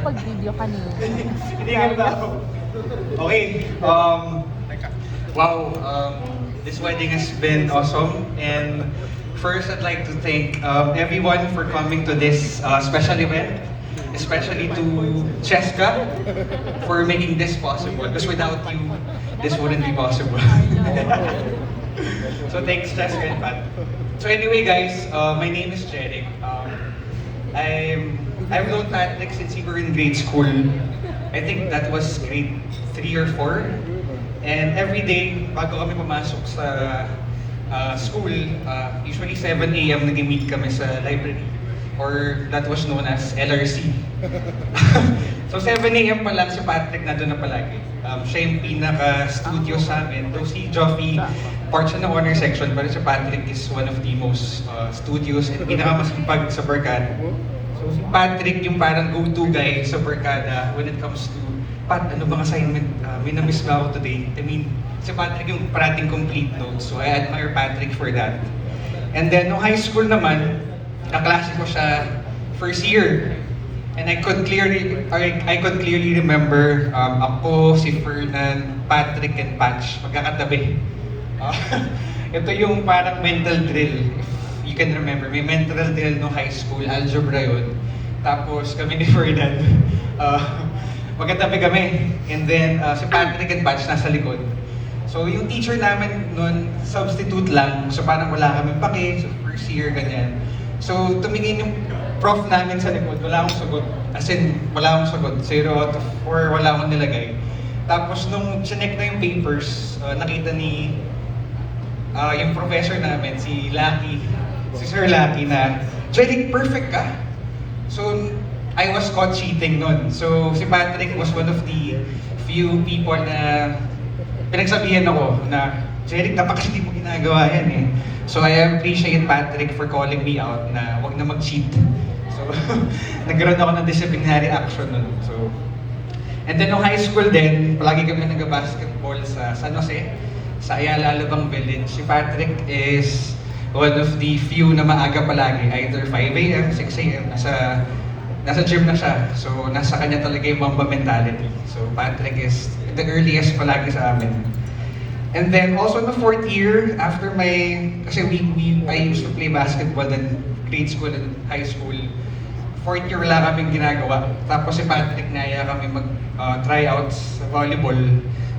nakapag-video kanina. Hindi ka na ako. Okay, wow, this wedding has been awesome. And first, I'd like to thank everyone for coming to this special event. Especially to Cheska for making this possible. Because without you, this wouldn't be possible. So thanks, Cheska and Pat. So anyway, guys, my name is Jeric. I've known Patrick since we were in grade school. I think that was grade 3 or 4. And every day, bago kami pumasok sa school, usually 7 a.m. nag-meet kami sa library. Or that was known as LRC. So 7 a.m. pa lang si Patrick na doon na palagi. Siya yung pinaka-studio sa amin. Though si Joffy, part siya ng honor section, pero si Patrick is one of the most studios and pinakamasipag sa barkada. So si Patrick yung parang go-to guy sa barkada when it comes to, Pat, ano bang assignment? May na-miss ba ako today? I mean, si Patrick yung parating complete notes. So I admire Patrick for that. And then, no high school naman, kaklase ko siya first year. And I could clearly remember ako, si Fernan, Patrick, and Patch magkakatabi. Ito yung parang mental drill, if you can remember. May mental drill no high school, algebra yun. Tapos kami ni Fernan, magkatabi kami. And then si Patrick and Patch nasa likod. So yung teacher namin noon, substitute lang. So parang wala kami pake, so first year, ganyan. So, tumingin yung prof namin sa likod, wala akong sagot. As in, wala akong sagot. 0 out of 4, wala akong nilagay. Tapos, nung chinek na yung papers, nakita ni yung professor namin, si Lucky, si Sir Lucky na, Jeric, perfect ka! So, I was caught cheating nun. So, si Patrick was one of the few people na pinagsabihan ako na, Jeric, dapat kasi di mo ginagawa yan eh. So I appreciate Patrick for calling me out na wag na mag-cheat. So nagkaroon ako ng disciplinary action nun. So, and then no high school din, palagi kami nag-basketball sa San Jose, sa Ayala Alabang Village. Si Patrick is one of the few na maaga palagi, either 5 a.m., 6 a.m. Nasa gym na siya. So nasa kanya talaga yung Mamba mentality. So Patrick is the earliest palagi sa amin. And then also in the 4th year, after kasi I used to play basketball in grade school and high school. 4th year wala kaming ginagawa. Tapos si Patrick naya kami mag-tryouts sa volleyball.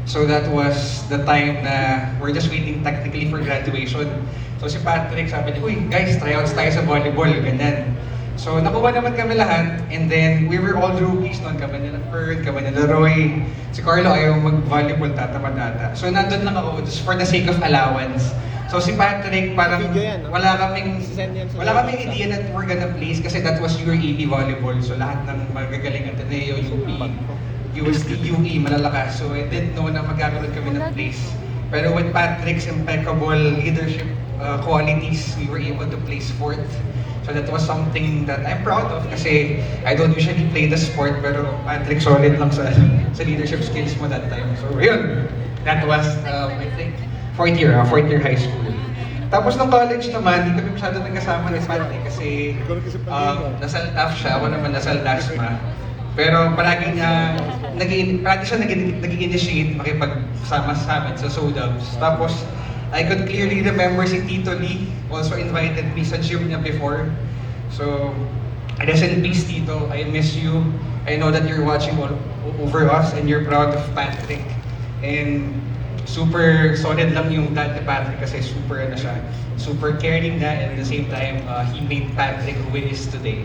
So that was the time na we're just waiting technically for graduation. So si Patrick sabi niya, uy guys, tryouts tayo sa volleyball, ganyan. So nakuha naman kami lahat, and then we were all rookies noon. Kami nila Ferd, kami nila Roy. Si Carlo ayaw mag-volleyball, tatamad ata. So nandun lang ako just for the sake of allowance. So si Patrick, parang wala kaming idea that we're gonna place kasi that was UAB volleyball. So lahat ng magagaling Ateneo, UP, UST, UE, malalakas. So I didn't know na magkakaroon kami ng place. Pero with Patrick's impeccable leadership qualities, we were able to place 4th. So that was something that I'm proud of kasi I don't usually play the sport pero Patrick solid lang sa leadership skills mo that time. So yun, that was I think 4th year high school. Tapos nung college naman, hindi kami masyado nagkasama ni Patrick kasi nasal TAF siya, ako naman nasal DASMA. Pero palagi siya nag-initiate makipagsama sa amin sa SODABs. Tapos I could clearly remember si Tito Lee also invited me sa gym niya before. So, rest in peace, Tito. I miss you. I know that you're watching over us and you're proud of Patrick. And super solid lang yung dad ni Patrick kasi super caring na, and at the same time, he made Patrick who he is today.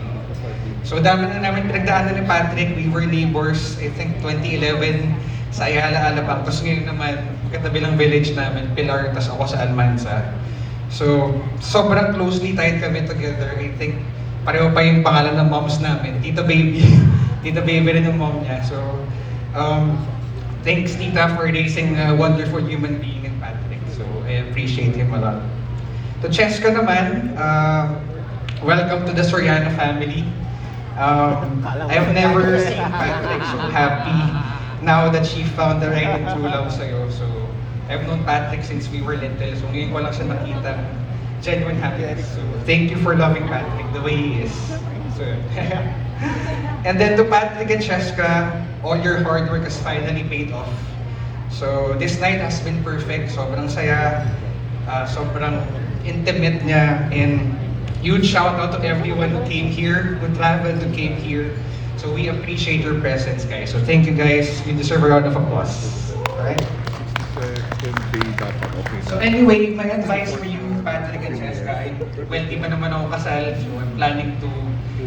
So, dami na namin pinagdaanan ni Patrick. We were neighbors, I think 2011 sa Ayala Alabang. Tapos ngayon naman, katabi lang village namin, Pilar, tapos ako sa Almanza. So, sobrang closely tied kami together. I think, pareho pa yung pangalan ng moms namin. Tita Baby. Tita Baby rin yung mom niya. So, thanks Tita for raising a wonderful human being in Patrick. So, I appreciate him a lot. To Cheska naman, welcome to the Soriano family. I've never seen Patrick so happy now that she found the right and true love sa'yo. So, I've known Patrick since we were little. So, ngayon ko lang siya nakita genuine happiness. So, thank you for loving Patrick the way he is. So, and then to Patrick and Cheska, all your hard work has finally paid off. So this night has been perfect. Sobrang saya, sobrang intimate niya, and huge shout out to everyone who came here, who traveled, who came here. So we appreciate your presence, guys. So thank you, guys. You deserve a round of applause. Alright? So anyway, my advice for you, Patrick and Cheska, ay, well, di pa naman ako kasal, so I'm planning to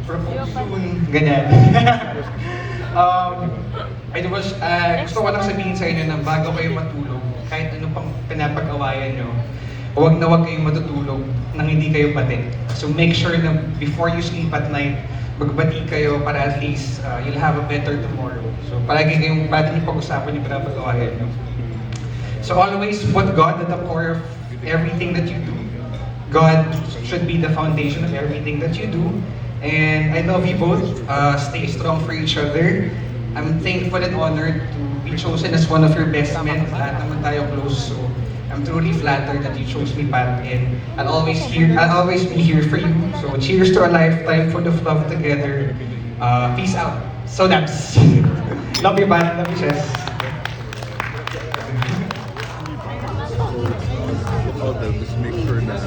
propose soon, ganyan. Gusto ko lang sabihin sa inyo na bago kayo matulog, kahit ano pang pinapag-awayan nyo, huwag na huwag kayong matutulog nang hindi kayo bati. So make sure na before you sleep at night, magbati kayo para at least you'll have a better tomorrow. So palagi kayong pwede niyo pag-usapan yung pinapag-awayan nyo. So always put God at the core of everything that you do. God should be the foundation of everything that you do. And I love you both. Stay strong for each other. I'm thankful and honored to be chosen as one of your best men. Lahat naman tayo close. So I'm truly flattered that you chose me, Pat. And I'll always be here for you. So cheers to a lifetime full of love together. Peace out. So that's love you, Pat. Love you, Ches. Just make sure na